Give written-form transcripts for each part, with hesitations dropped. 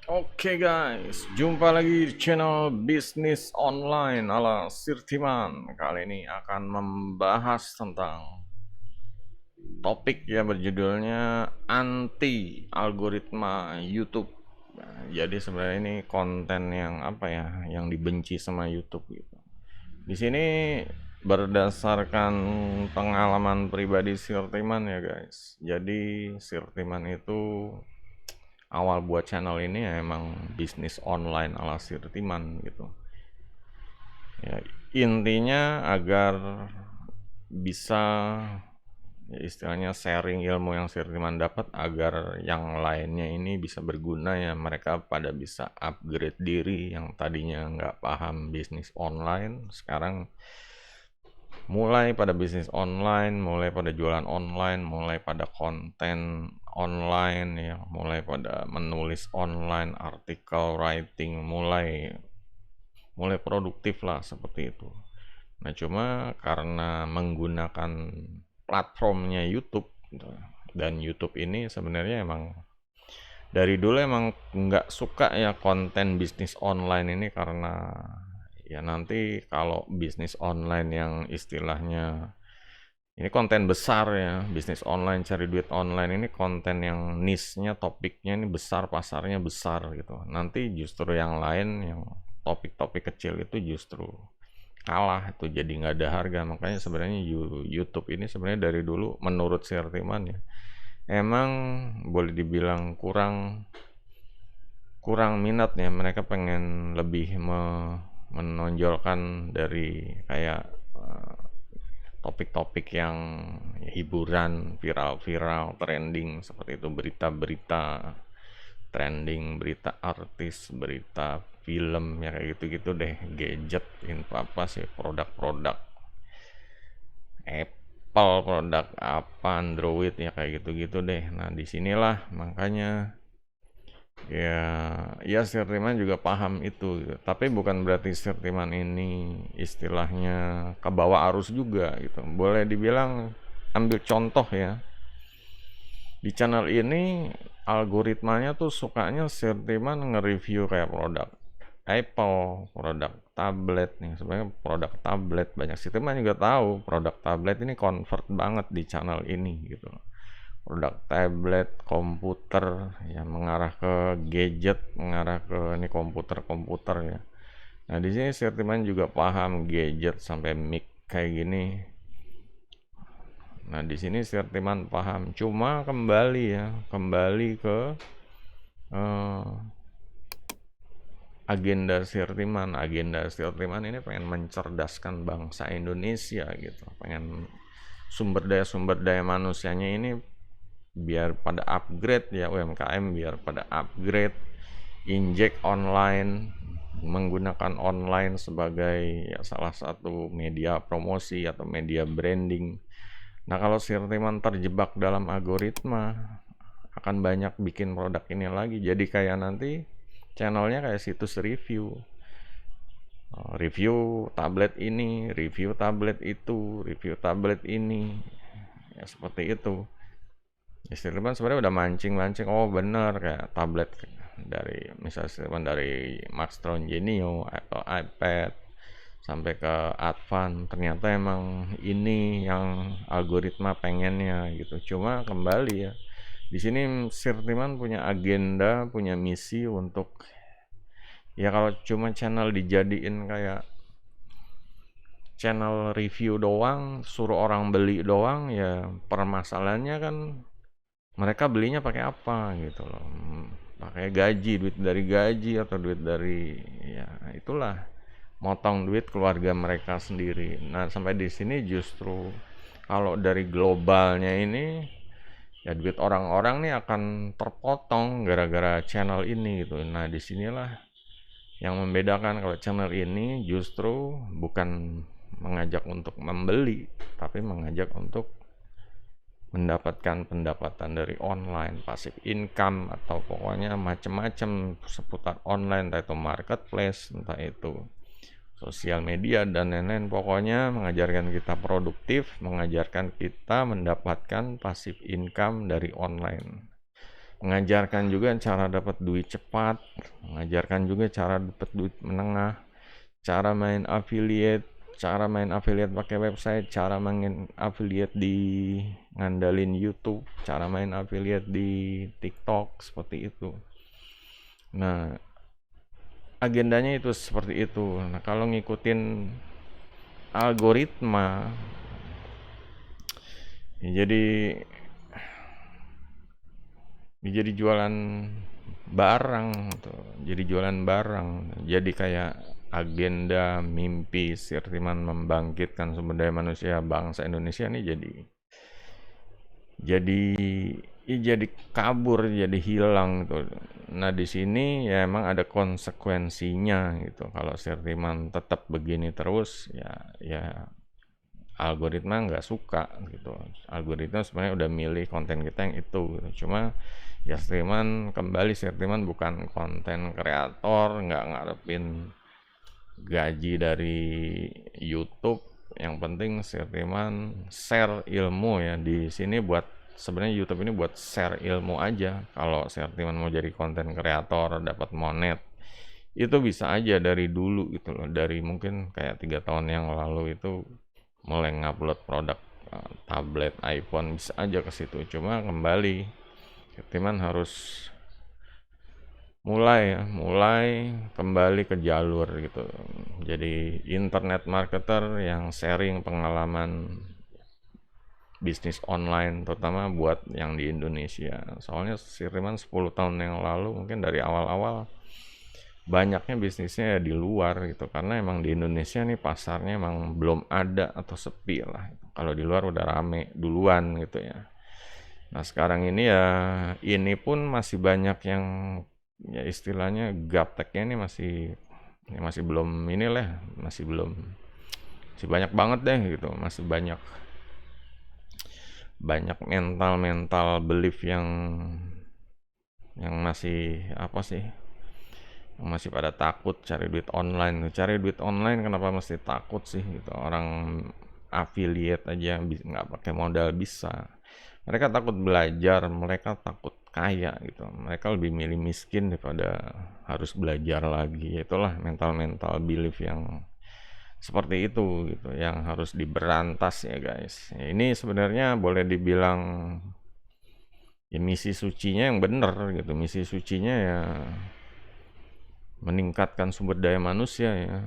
Oke guys, jumpa lagi di channel bisnis online ala Sirtiman. Kali ini akan membahas tentang topik yang berjudulnya anti algoritma YouTube. Nah, jadi sebenarnya ini konten yang apa ya, yang dibenci sama YouTube gitu. Di sini berdasarkan pengalaman pribadi Sirtiman ya guys. Jadi Sirtiman itu awal buat channel ini ya emang bisnis online ala Sirtiman gitu ya, intinya agar bisa ya istilahnya sharing ilmu yang Sirtiman dapat agar yang lainnya ini bisa berguna, ya mereka pada bisa upgrade diri yang tadinya nggak paham bisnis online, sekarang mulai pada bisnis online, mulai pada jualan online, mulai pada konten online ya, mulai pada menulis online, artikel writing, mulai mulai produktif lah seperti itu. Nah, cuma karena menggunakan platformnya YouTube gitu, dan YouTube ini sebenarnya emang dari dulu emang nggak suka ya konten bisnis online ini, karena ya nanti kalau bisnis online yang istilahnya ini konten besar ya, bisnis online, cari duit online ini konten yang niche-nya, topiknya ini besar, pasarnya besar gitu. Nanti justru yang lain, yang topik-topik kecil itu justru kalah, itu jadi nggak ada harga. Makanya sebenarnya YouTube ini sebenarnya dari dulu menurut Sirtiman ya, emang boleh dibilang kurang kurang minat ya, mereka pengen lebih menonjolkan dari kayak topik-topik yang hiburan, viral-viral, trending seperti itu, berita-berita trending, berita artis, berita film ya kayak gitu-gitu deh, gadget, info apa sih, produk-produk Apple, produk apa, Android ya kayak gitu-gitu deh. Nah, disinilah makanya ya, ya Sirtiman juga paham itu gitu. Tapi bukan berarti Sirtiman ini istilahnya ke bawah arus juga gitu. Boleh dibilang, ambil contoh ya. Di channel ini algoritmanya tuh sukanya Sirtiman nge-review kayak produk Apple, produk tablet nih. Sebenarnya produk tablet banyak, Sirtiman juga tahu produk tablet ini convert banget di channel ini gitu. Produk tablet, komputer yang mengarah ke gadget, mengarah ke ini komputer-komputer ya. Nah, di sini Sirtiman juga paham gadget sampai mic kayak gini. Nah, di sini Sirtiman paham. Cuma kembali ya, kembali ke eh, agenda Sirtiman ini pengen mencerdaskan bangsa Indonesia gitu. Pengen sumber daya manusianya ini biar pada upgrade ya, UMKM biar pada upgrade, injek online, menggunakan online sebagai ya salah satu media promosi atau media branding. Nah, kalau Sirtiman terjebak dalam algoritma, akan banyak bikin produk ini lagi, jadi kayak nanti channelnya kayak situs review. Review tablet ini, review tablet itu, review tablet ini, ya seperti itu. Ya, Sirtiman sebenarnya udah mancing-mancing, oh bener kayak tablet dari misalnya Sirtiman dari Max Tron Genio, Apple iPad, sampai ke Advan, ternyata emang ini yang algoritma pengennya gitu. Cuma kembali ya, di sini Sirtiman punya agenda, punya misi untuk ya kalau cuma channel dijadiin kayak channel review doang, suruh orang beli doang, ya permasalahannya kan mereka belinya pakai apa gitu loh. Pakai gaji, duit dari gaji atau duit dari ya itulah, motong duit keluarga mereka sendiri. Nah, sampai di sini justru kalau dari globalnya ini ya duit orang-orang nih akan terpotong gara-gara channel ini gitu. Nah, disinilah yang membedakan, kalau channel ini justru bukan mengajak untuk membeli, tapi mengajak untuk mendapatkan pendapatan dari online, passive income, atau pokoknya macam-macam seputar online, entah itu marketplace, entah itu sosial media dan lain-lain. Pokoknya mengajarkan kita produktif, mengajarkan kita mendapatkan passive income dari online. mengajarkan juga cara dapat duit cepat, mengajarkan juga cara dapat duit menengah, cara main affiliate pakai website, cara main affiliate di ngandalin YouTube, cara main affiliate di TikTok seperti itu. Nah, agendanya itu seperti itu. Nah, kalau ngikutin algoritma, ya jadi jualan barang tuh, jadi jualan barang, jadi kayak agenda mimpi Sirtiman membangkitkan sumber daya manusia bangsa Indonesia nih jadi jadi kabur, jadi hilang gitu. Nah, di sini ya emang ada konsekuensinya gitu. Kalau Sirtiman tetap begini terus, ya algoritma nggak suka gitu. Algoritma sebenarnya udah milih konten kita yang itu gitu. Cuma ya Sirtiman bukan konten kreator, nggak ngarepin gaji dari YouTube. Yang penting Sirtiman share ilmu ya. Di sini sebenarnya YouTube ini buat share ilmu aja. Kalau Sirtiman mau jadi konten kreator dapat monet, itu bisa aja dari dulu gitu loh. Dari mungkin kayak 3 tahun yang lalu itu mulai ngupload produk tablet, iPhone, bisa aja ke situ. Cuma kembali Sirtiman harus mulai kembali ke jalur gitu. Jadi internet marketer yang sharing pengalaman bisnis online, terutama buat yang di Indonesia. Soalnya Sirtiman 10 tahun yang lalu mungkin dari awal-awal banyaknya bisnisnya di luar gitu, karena emang di Indonesia nih pasarnya emang belum ada atau sepi lah. Kalau di luar udah rame duluan gitu ya. Nah, sekarang ini ya ini pun masih banyak yang ya istilahnya gapteknya ini masih belum inilah, masih banyak banget deh gitu, masih banyak banyak mental belief yang masih apa sih, yang masih pada takut cari duit online. Cari duit online kenapa mesti takut sih gitu? Orang affiliate aja nggak pakai modal bisa. Mereka takut belajar, mereka takut kaya gitu. Mereka lebih milih miskin daripada harus belajar lagi. Itulah mental belief yang seperti itu gitu, yang harus diberantas ya guys. Ya, ini sebenarnya boleh dibilang ya misi sucinya yang bener gitu. Misi sucinya ya meningkatkan sumber daya manusia ya.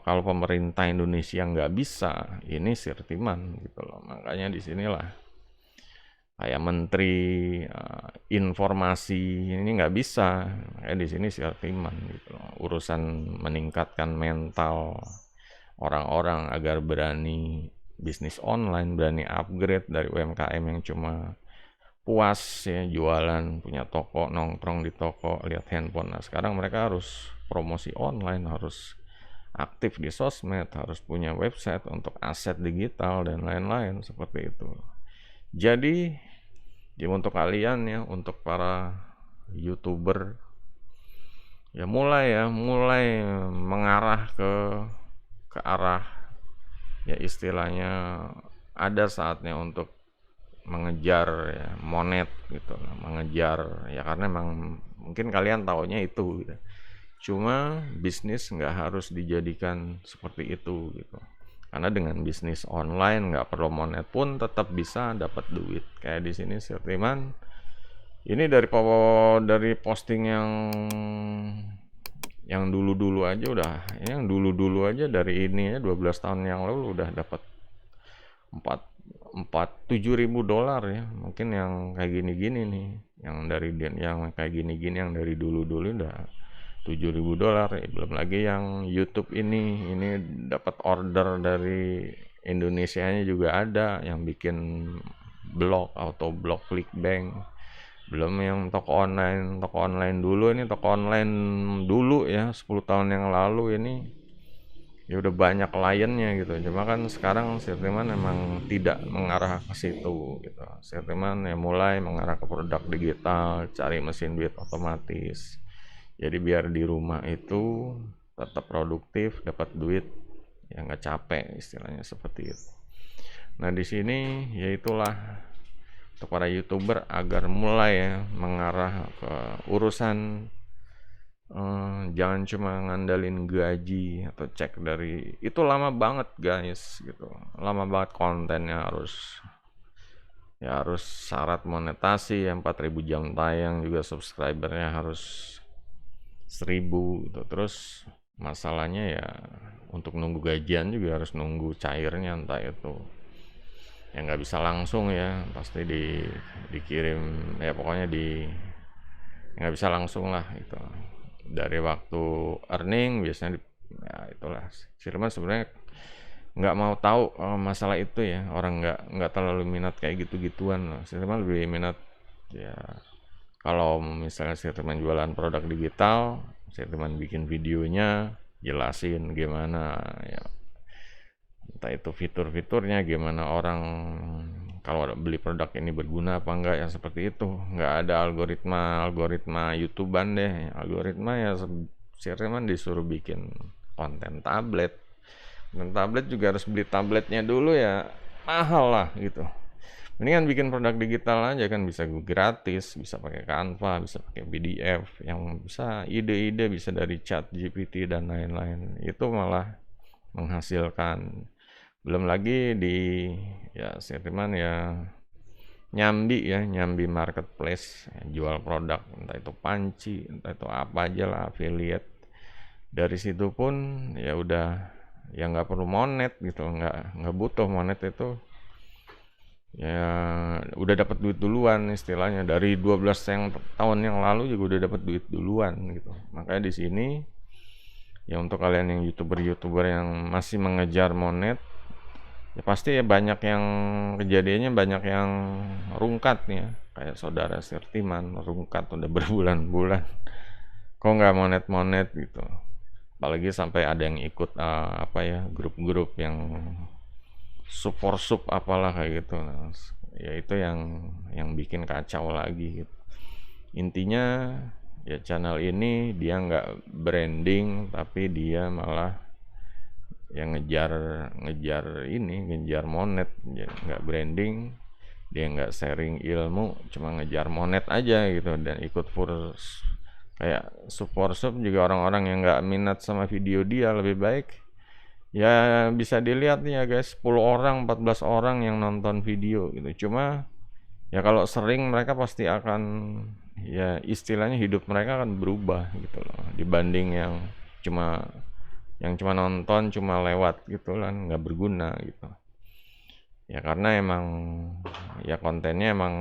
Kalau pemerintah Indonesia nggak bisa, ini Sirtiman gitu loh. Makanya disinilah kayak menteri informasi ini nggak bisa, kayak di sini Sirtiman gitu loh. Urusan meningkatkan mental orang-orang agar berani bisnis online, berani upgrade dari UMKM yang cuma puas ya jualan, punya toko, nongkrong di toko, lihat handphone. Nah, sekarang mereka harus promosi online, harus aktif di sosmed, harus punya website untuk aset digital dan lain-lain seperti itu. Jadi, untuk kalian ya, untuk para YouTuber ya mulai mengarah ke arah ya istilahnya ada saatnya untuk mengejar ya monet gitu, mengejar ya karena emang mungkin kalian taunya itu gitu. Cuma bisnis nggak harus dijadikan seperti itu gitu. Karena dengan bisnis online nggak perlu monet pun tetap bisa dapat duit. Kayak di sini Sirtiman ini dari posting yang dulu-dulu aja udah, yang dulu-dulu aja dari ini ya 12 tahun yang lalu udah dapat 4 $7.000 ya. Mungkin yang kayak gini-gini nih, yang kayak gini-gini yang dari dulu-dulu udah $7.000 ya. Belum lagi yang YouTube ini dapat order dari Indonesianya juga ada yang bikin blog, auto blog Clickbank. Belum yang toko online dulu ya 10 tahun yang lalu ini ya udah banyak kliennya gitu. Cuma kan sekarang Sirtiman emang tidak mengarah ke situ gitu. Sirtiman ya mulai mengarah ke produk digital, cari mesin duit otomatis. Jadi biar di rumah itu tetap produktif, dapat duit, ya nggak capek istilahnya seperti itu. Nah, di sini ya itulah untuk para YouTuber agar mulai ya mengarah ke urusan jangan cuma ngandalin gaji atau cek dari itu lama banget guys gitu. Lama banget kontennya harus syarat monetasi ya 4.000 jam tayang juga subscribernya harus 1.000 gitu. Terus masalahnya ya untuk nunggu gajian juga harus nunggu cairnya, entah itu ya nggak bisa langsung ya, pasti dikirim ya, pokoknya nggak bisa langsung lah itu. Dari waktu earning biasanya ya itulah. Firman sebenarnya nggak mau tahu masalah itu ya, orang nggak terlalu minat kayak gitu-gituan loh. Firman lebih minat ya kalau misalnya Firman jualan produk digital, Firman bikin videonya jelasin gimana ya, entah itu fitur-fiturnya gimana, orang kalau beli produk ini berguna apa enggak, yang seperti itu. Nggak ada algoritma YouTubean deh. Algoritma ya Firman disuruh bikin konten tablet. Dan tablet juga harus beli tabletnya dulu ya, mahal lah gitu. Mendingan bikin produk digital aja kan, bisa gratis, bisa pakai Canva, bisa pakai PDF, yang bisa ide-ide bisa dari Chat GPT dan lain-lain. Itu malah menghasilkan. Belum lagi ya Firman ya nyambi marketplace, ya, jual produk, entah itu panci, entah itu apa aja lah, affiliate. Dari situ pun ya udah ya nggak perlu monet gitu, nggak butuh monet itu. Ya udah dapat duit duluan istilahnya, dari 12 tahun yang lalu juga udah dapat duit duluan gitu. Makanya di sini ya untuk kalian yang YouTuber yang masih mengejar monet, ya pasti ya banyak yang kejadiannya, banyak yang rungkat ya, kayak saudara Sirtiman rungkat udah berbulan-bulan kok nggak monet gitu. Apalagi sampai ada yang ikut apa ya, grup-grup yang sub apalah kayak gitu. Nah, ya itu yang bikin kacau lagi gitu. Intinya ya channel ini dia nggak branding, tapi dia malah yang ngejar monet, nggak branding, dia nggak sharing ilmu, cuma ngejar monet aja gitu. Dan ikut kayak support juga orang-orang yang nggak minat sama video dia. Lebih baik ya bisa dilihat nih ya guys, 10 orang 14 orang yang nonton video gitu. Cuma ya kalau sering mereka pasti akan ya istilahnya hidup mereka akan berubah gitu loh, dibanding yang cuma nonton, cuma lewat gitu kan, nggak berguna gitu ya. Karena emang ya kontennya emang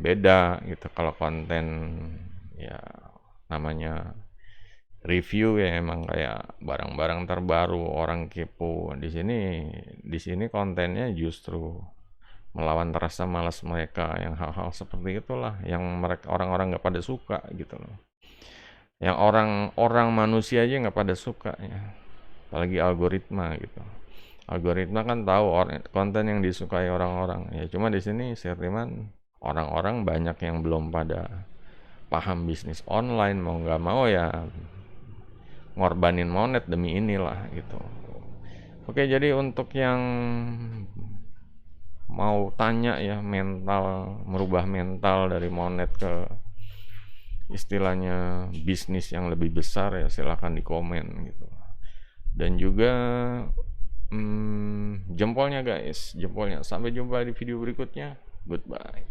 beda gitu. Kalau konten ya namanya review ya emang kayak barang-barang terbaru, orang kepo. Di sini kontennya justru melawan rasa malas mereka, yang hal-hal seperti itulah yang mereka orang-orang nggak pada suka gitu loh. Yang orang manusia aja nggak pada suka ya, apalagi algoritma gitu. Algoritma kan tahu konten yang disukai orang-orang ya. Cuma di sini Sirtiman, orang-orang banyak yang belum pada paham bisnis online, mau nggak mau ya ngorbanin monet demi inilah gitu. Oke, jadi untuk yang mau tanya ya, merubah mental dari monet ke istilahnya bisnis yang lebih besar, ya silahkan di komen gitu. Dan juga jempolnya guys, jempolnya. Sampai jumpa di video berikutnya. Goodbye.